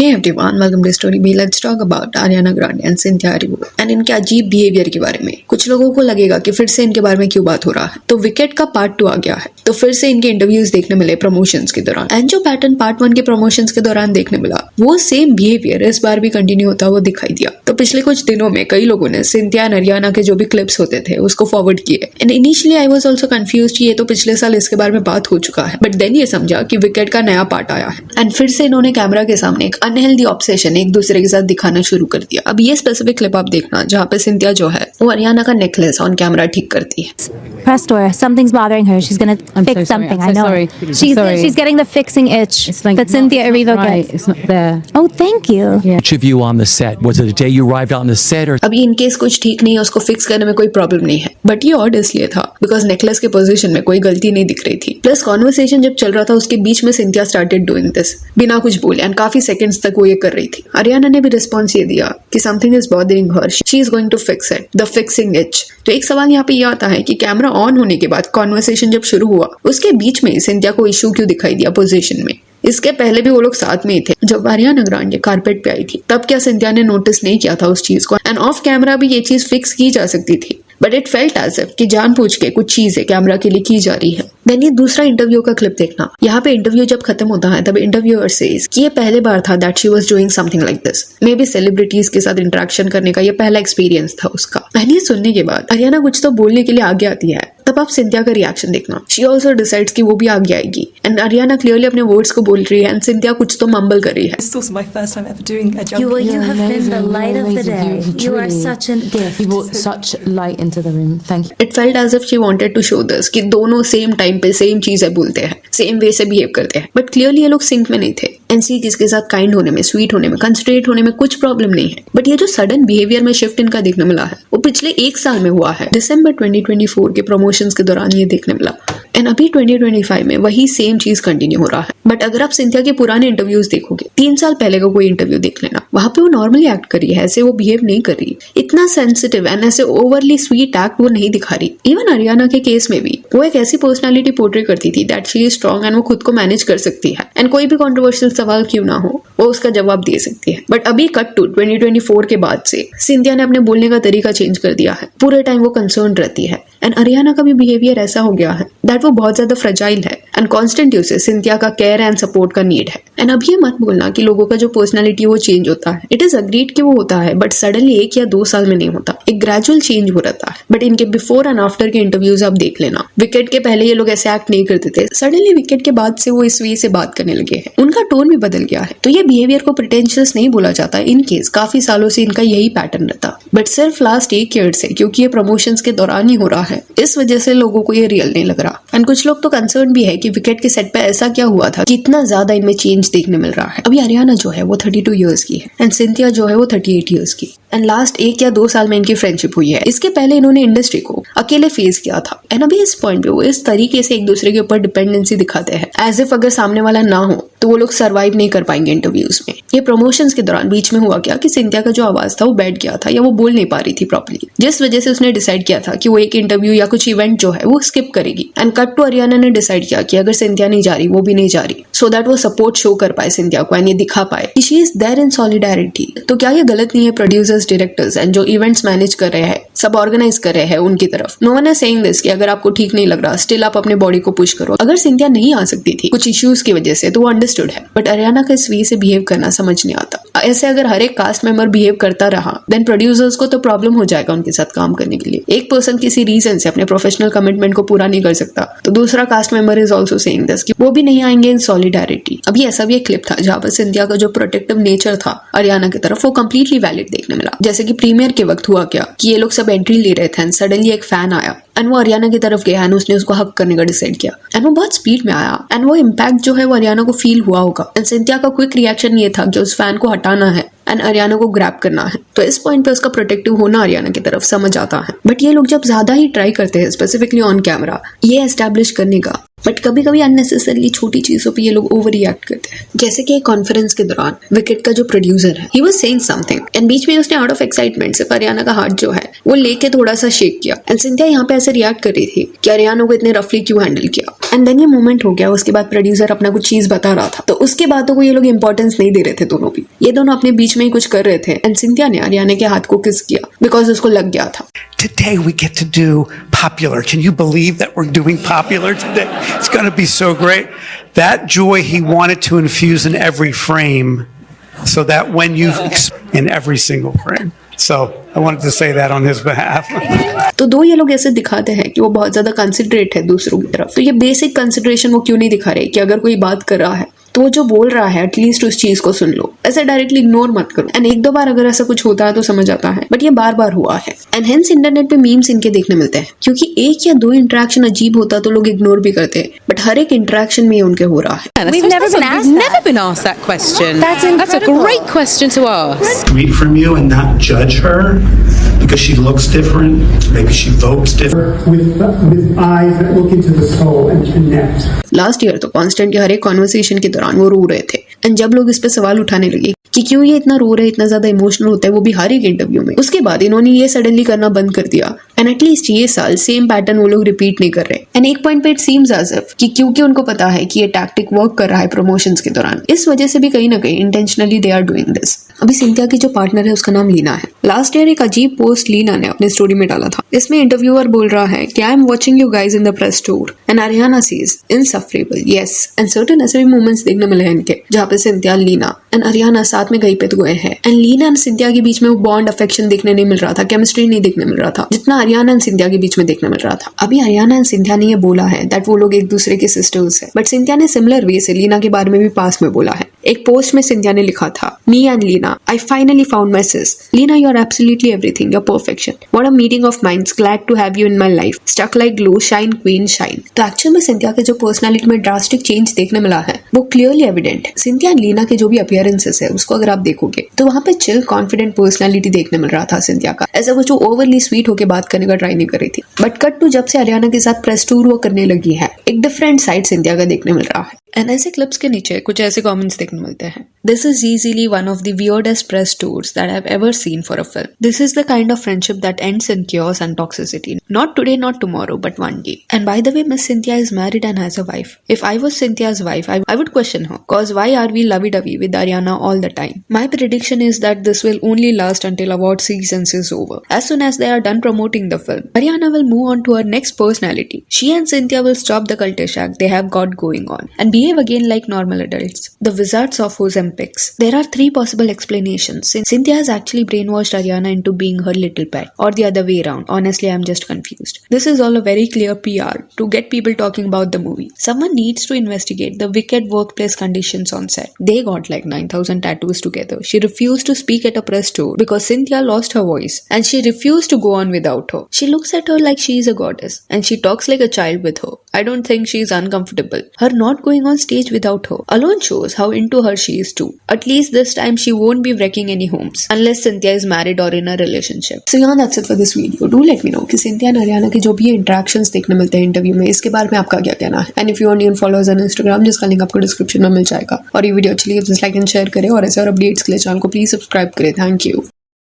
everyone, welcome to Story B. Let's talk about Ariana Grande and Cynthia Erivo and इनके अजीब behaviour के बारे में। कुछ लोगों को लगेगा कि फिर से इनके बारे में क्यों बात हो रहा है, तो विकेट का पार्ट 2 आ गया है, तो फिर से इनके इंटरव्यूज देखने मिले प्रमोशंस के दौरान, एंड जो पैटर्न पार्ट 1 के प्रमोशंस के दौरान देखने मिला वो सेम बिहेवियर इस बार भी कंटिन्यू होता हुआ दिखाई दिया। तो पिछले कुछ दिनों में कई लोगों ने सिंथिया एंड अरियाना के जो भी क्लिप्स होते थे उसको फॉरवर्ड किए, and initially I was also confused, ये तो पिछले साल इसके बारे में बात हो चुका है, बट देन ये समझा कि विकेट का नया पार्ट आया है, एंड फिर से इन्होंने कैमरा के सामने एक अनहेल्दी ऑब्सेशन एक दूसरे के साथ दिखाना शुरू कर दिया। अब ये स्पेसिफिक क्लिप आप देखना जहाँ पे सिंथिया जो है वो अरियाना का नेकलेस ऑन कैमरा ठीक करती है। Press to her. Something's bothering her. She's gonna fix something. I know. She's getting the fixing itch that Cynthia Erivo gets. It's not there. Oh, thank you. Each of you on the set, was it the day you arrived out on the set or? अभी in case कुछ ठीक नहीं है उसको fix करने में कोई problem नहीं है, बट ये ऑड इसलिए था बिकॉज नेकलेस के पोजीशन में कोई गलती नहीं दिख रही थी। प्लस कॉन्वर्सेशन जब चल रहा था उसके बीच में सिंथिया स्टार्टेड डूइंग दिस बिना कुछ बोले, एंड काफी सेकंड्स तक वो ये कर रही थी। अरियाना ने भी रिस्पॉन्स ये दिया कि something is bothering her, she is going to fix it, the fixing itch. तो एक सवाल यहाँ पे ये आता है कि कैमरा ऑन होने के बाद कॉन्वर्सेशन जब शुरू हुआ उसके बीच में सिंथिया को इशू क्यों दिखाई दिया पोजीशन में? इसके पहले भी वो लोग साथ में ही थे। जब अरियाना ग्रांडे कारपेट पे आई थी तब क्या सिंथिया ने नोटिस नहीं किया था उस चीज को? एंड ऑफ कैमरा भी ये चीज फिक्स की जा सकती थी, but it felt as if कि जानबूझ के कुछ चीजें कैमरा के लिए की जा रही है। देन ये दूसरा इंटरव्यू का क्लिप देखना। यहाँ पे इंटरव्यू जब खत्म होता है तब इंटरव्यूअर सेज कि ये पहले बार था that she was doing something like this, may be celebrities के साथ इंटरेक्शन करने का ये पहला एक्सपीरियंस था उसका। एंड ये सुनने के बाद अरियाना कुछ तो बोलने के लिए आगे आती है, तब आप सिंथिया का रिएक्शन देखना। शी ऑल्सो डिसाइड्स कि वो भी आगे आएगी, एंड अरियाना क्लियरली अपने वर्ड्स को बोल रही है एंड सिंथिया कुछ तो मम्बल कर रही है। This is also my first time ever doing a jump. You have been the light of the day. You are such a gift. You brought such light into the room. Thank you. It felt as if she wanted to show this कि दोनों same time पे same चीजें बोलते हैं, same way से behave करते हैं, but clearly ये लोग सिंक में नहीं थे। एनसी किसके साथ काइंड होने में, स्वीट होने में, कंसिडरेट होने में कुछ प्रॉब्लम नहीं है, बट ये जो सडन बिहेवियर में शिफ्ट इनका देखने मिला है वो पिछले एक साल में हुआ है। दिसंबर 2024 के प्रमोशंस के दौरान ये देखने मिला, एंड अभी 2025 में वही सेम चीज कंटिन्यू हो रहा है। बट अगर आप सिंथिया के पुराने इंटरव्यूज देखोगे, 3 साल पहले का कोई इंटरव्यू देख लेना, वहां पे वो नॉर्मली एक्ट कर रही है, ऐसे वो बिहेव नहीं कर रही, इतना सेंसिटिव एंड ऐसे ओवरली स्वीट एक्ट वो नहीं दिखा रही। इवन अरियाना के केस में भी वो एक ऐसी पर्सनालिटी पोर्ट्रे करती थी that she is strong and वो खुद को मैनेज कर सकती है, एंड कोई भी कंट्रोवर्शियल सवाल क्यों ना हो वो उसका जवाब दे सकती है। बट अभी कट टू 2024 के बाद से सिंथिया ने अपने बोलने का तरीका चेंज कर दिया है, पूरे टाइम वो कंसर्न रहती है, एंड अरियाना का भी बिहेवियर ऐसा हो गया है दैट वो बहुत ज्यादा फ्रेजाइल है, एंड कॉन्स्टेंट उसे सिंथिया का केयर एंड सपोर्ट का नीड है। एंड अब ये मत बोलना कि लोगों का जो पर्सनालिटी वो चेंज होता है, इट इज अग्रीड कि वो होता है, बट सडनली 1 या 2 साल में नहीं होता, एक ग्रेजुअल चेंज हो रहता है। बट इनके बिफोर एंड आफ्टर के इंटरव्यूज आप देख लेना, विकेट के पहले ये लोग ऐसे एक्ट नहीं करते थे, सडनली विकेट के बाद से वो इस वे से बात करने लगे हैं, उनका टोन भी बदल गया है। तो ये बिहेवियर को प्रिटेंशियस नहीं बोला जाता, इन केस काफी सालों से इनका यही पैटर्न रहता, बट सिर्फ लास्ट 1 ईयर से क्योंकि ये प्रमोशंस के दौरान ही हो रहा है, इस वजह से लोगों को ये रियल नहीं लग रहा। एंड कुछ लोग तो कंसर्न भी है कि विकेट के सेट पे ऐसा क्या हुआ था कि इतना ज्यादा इनमें चेंज देखने मिल रहा है। अभी अरियाना जो है वो 32 इयर्स की है एंड सिंथिया जो है वो 38 इयर्स की, एंड लास्ट 1 या 2 साल में इनकी फ्रेंडशिप हुई है। इसके पहले इन्होंने इंडस्ट्री को अकेले फेस किया था, एंड अभी इस पॉइंट पे वो इस तरीके से एक दूसरे के ऊपर डिपेंडेंसी दिखाते हैं एज इफ अगर सामने वाला ना हो तो वो लोग सर्वाइव नहीं कर पाएंगे इंटरव्यूज में। ये प्रमोशंस के दौरान बीच में हुआ क्या कि सिंथिया का जो आवाज था वो बैठ गया था या वो बोल नहीं पा रही थी प्रॉपर्ली, जिस वजह से उसने डिसाइड किया था कि वो एक इंटरव्यू या कुछ इवेंट जो है वो स्किप करेगी। एंड कट टू अरियाना ने डिसाइड किया कि अगर सिंथिया नहीं जा रही वो भी नहीं जा रही, सो दैट वो सपोर्ट शो कर पाए सिंथिया को एंड ये दिखा पाए कि she is there in solidarity. तो क्या ये गलत नहीं है प्रोड्यूसर्स, डायरेक्टर्स एंड जो इवेंट्स मैनेज कर रहे हैं, सब ऑर्गेनाइज कर रहे हैं उनकी तरफ? No one is saying this कि अगर आपको ठीक नहीं लग रहा स्टिल आप अपने बॉडी को पुश करो। अगर सिंथिया नहीं आ सकती थी कुछ इश्यूज की वजह से तो वो अंडरस्टूड है, बट अरियाना का इस वे से बिहेव करना समझ नहीं आता। ऐसे अगर हर एक कास्ट मेंबर बिहेव करता रहा देन प्रोड्यूसर्स को तो प्रॉब्लम हो जाएगा उनके साथ काम करने के लिए। एक पर्सन किसी रीजन से अपने प्रोफेशनल कमिटमेंट को पूरा नहीं कर सकता तो दूसरा cast member is also saying this कि वो भी नहीं आएंगे इन सॉलिडेरिटी। अभी ऐसा भी एक क्लिप था जहां पर सिंथिया का जो प्रोटेक्टिव नेचर था अरियाना की तरफ वो कंप्लीटली वैलिड देखने मिला। जैसे कि प्रीमियर के वक्त हुआ क्या कि ये लोग सब एंट्री ले रहे थे एंड सडनली एक फैन आया एंड वो अरियाना की तरफ गया एंड उसने उसको हक करने का डिसाइड किया एंड वो बहुत स्पीड में आया एंड वो इम्पैक्ट जो है वो अरियाना को फील हुआ होगा। एंड सिंथिया का क्विक रिएक्शन ये था कि उस फैन को हटाना है एंड अरियाना को ग्रैब करना है। तो इस पॉइंट पे उसका प्रोटेक्टिव होना अरियाना की तरफ समझ आता है। बट ये लोग जब ज्यादा ही ट्राई करते हैं स्पेसिफिकली ऑन कैमरा ये एस्टैब्लिश करने का बट कभी कभी अननेसेसरली छोटी चीजों पे ये लोग ओवर रिएक्ट करते हैं। जैसे कि एक कॉन्फ्रेंस के दौरान विकेट का जो प्रोड्यूसर है, he was saying something and बीच में उसने आउट ऑफ एक्साइटमेंट से अरियाना का हाथ जो है वो लेके थोड़ा सा शेक किया एंड सिंथिया यहाँ पे ऐसे रिएक्ट कर रही थी कि अरियाना को इतने रफली क्यों हैंडल किया। एंड देन ये मोमेंट हो गया, उसके बाद प्रोड्यूसर अपना कुछ चीज बता रहा था, तो उसके बातों को ये लोग इंपॉर्टेंस नहीं दे रहे थे। दोनों भी ये दोनों अपने बीच में ही कुछ कर रहे थे एंड सिंथिया ने अरियाना के हाथ को किस किया बिकॉज उसको लग गया था। Today we get to do Popular. Can you believe that we're doing Popular today? It's going to be so great. That joy he wanted to infuse in every frame so that when you in every single frame. So I wanted to say that on his behalf. तो दो ये लोग ऐसे दिखाते हैं कि वो बहुत ज्यादा कंसिडरेट है दूसरों की तरफ, तो ये बेसिक कंसिडरेशन वो क्यों नहीं दिखा रहे कि अगर कोई बात कर रहा है तो वो जो बोल रहा है एटलीस्ट उस चीज को सुन लो, ऐसे डायरेक्टली इग्नोर मत करो। एंड एक दो बार अगर ऐसा कुछ होता है तो समझ आता है, बट ये बार बार हुआ है एंड हेंस इंटरनेट पे मीम्स इनके देखने मिलते हैं, क्योंकि एक या दो इंटरेक्शन अजीब होता तो लोग इग्नोर भी करते हैं, बट हर एक इंटरेक्शन में उनके हो रहा है। We've never been asked that question. That's incredible. a great question to ask. Read from you and not judge her because she looks different. Maybe she votes different. With eyes that look into the soul and connect. Last year तो constant के हर एक conversation के दौरान वो रो रहे थे and जब लोग इस पे सवाल उठाने लगे कि क्यों ये इतना रो रहे हैं, इतना ज्यादा इमोशनल होता है, वो भी हर एक इंटरव्यू में, उसके बाद इन्होंने ये सडनली करना बंद कर दिया एंड एटलीस्ट ये साल सेम पैटर्न वो लोग रिपीट नहीं कर रहे। एंड एक पॉइंट पे इट सीम्स एज इफ कि क्योंकि उनको पता है कि ये टैक्टिक वर्क कर रहा है प्रमोशंस के दौरान, इस वजह से भी कहीं ना कहीं intentionally they are doing this. अभी सिंथिया की जो पार्टनर है उसका नाम लीना है। लास्ट ईयर एक अजीब पोस्ट लीना ने अपने स्टोरी में डाला था। इसमें इंटरव्यूअर बोल रहा है कि I am watching you guys in the press tour and Ariana sees insufferable yes and certain ऐसे भी मोमेंट्स देखने मिले हैं इनके जहाँ पे सिंथिया, लीना एंड अरियाना साथ में कहीं पे तो गए हैं एंड लीना एंड सिंथिया के बीच में वो बॉन्ड अफेक्शन देखने नहीं मिल रहा था, केमिस्ट्री नहीं देखने मिल रहा था जितना अरियाना एंड सिंथिया के बीच में देखने मिल रहा था। अभी अरियाना एंड सिंथिया ने ये बोला है दैट वो लोग एक दूसरे के सिस्टर्स है, बट सिंथिया ने सिमिलर वे से लीना के बारे में भी पास में बोला है। एक पोस्ट में सिंथिया ने लिखा था, me and Lena I finally found my sis, Lena you are absolutely everything, your perfection, what a meeting of minds, glad to have you in my life, stuck like glow, shine queen shine. तो actual में Cynthia के जो personality में drastic change देखने मिला है वो clearly evident है। सिंथिया एंड लीना के जो भी अपीयरेंसेस है उसको अगर आप देखोगे तो वहाँ पे चिल कॉन्फिडेंट पर्सनालिटी देखने मिल रहा था सिंथिया का, ऐसा कुछ ओवरली स्वीट होकर बात करने का ट्राई नहीं कर रही थी। बट कट टू जब से अरियाना के साथ प्रेस टूर वो करने लगी है, एक डिफरेंट साइड सिंथिया का देखने मिल रहा है। एंड ऐसे क्लिप्स के नीचे कुछ ऐसे कमेंट्स देखने मिलते हैं, this is easily one of the weirdest press tours that I have ever seen for a film, this is the kind of friendship that ends in chaos and toxicity, not today, not tomorrow, but one day. And by the way, Miss Cynthia is married and has a wife. If I was Cynthia's wife, I would question her, cause why are we lovey-dovey with Ariana all the time? My prediction is that this will only last until award seasons is over. As soon as they are done promoting the film, Ariana will move on to her next personality. She and Cynthia will stop the cultish act they have got going on and behave again like normal adults. The wizards of Ozempics. There are three possible explanations. Cynthia has actually brainwashed Ariana into being her little pet, or the other way around. Honestly, I'm just confused. This is all a very clear PR to get people talking about the movie. Someone needs to investigate the wicked workplace conditions on set. They got like 9,000 tattoos together. She refused to speak at a press tour because Cynthia lost her voice and she refused to go on without her. She looks at her like she is a goddess and she talks like a child with her. I don't think she is uncomfortable. Her not going on stage without her alone shows how into her she is too. At least this time she won't be wrecking any homes unless Cynthia is married or in a relationship. So yeah, that's it for this video. Do let me know कि Cynthia और Ariana के जो भी interactions देखने मिलते हैं interview में, इसके बारे में आपका क्या कहना है। And if you want follow us on Instagram, जिसका लिंक आपको डिस्क्रिप्शन में मिल जाएगा। और ये वीडियो अच्छी लगी तो लाइक एंड शेयर करें और ऐसे और अपडेट्स के लिए चैनल को प्लीज सब्सक्राइब करें। Thank you.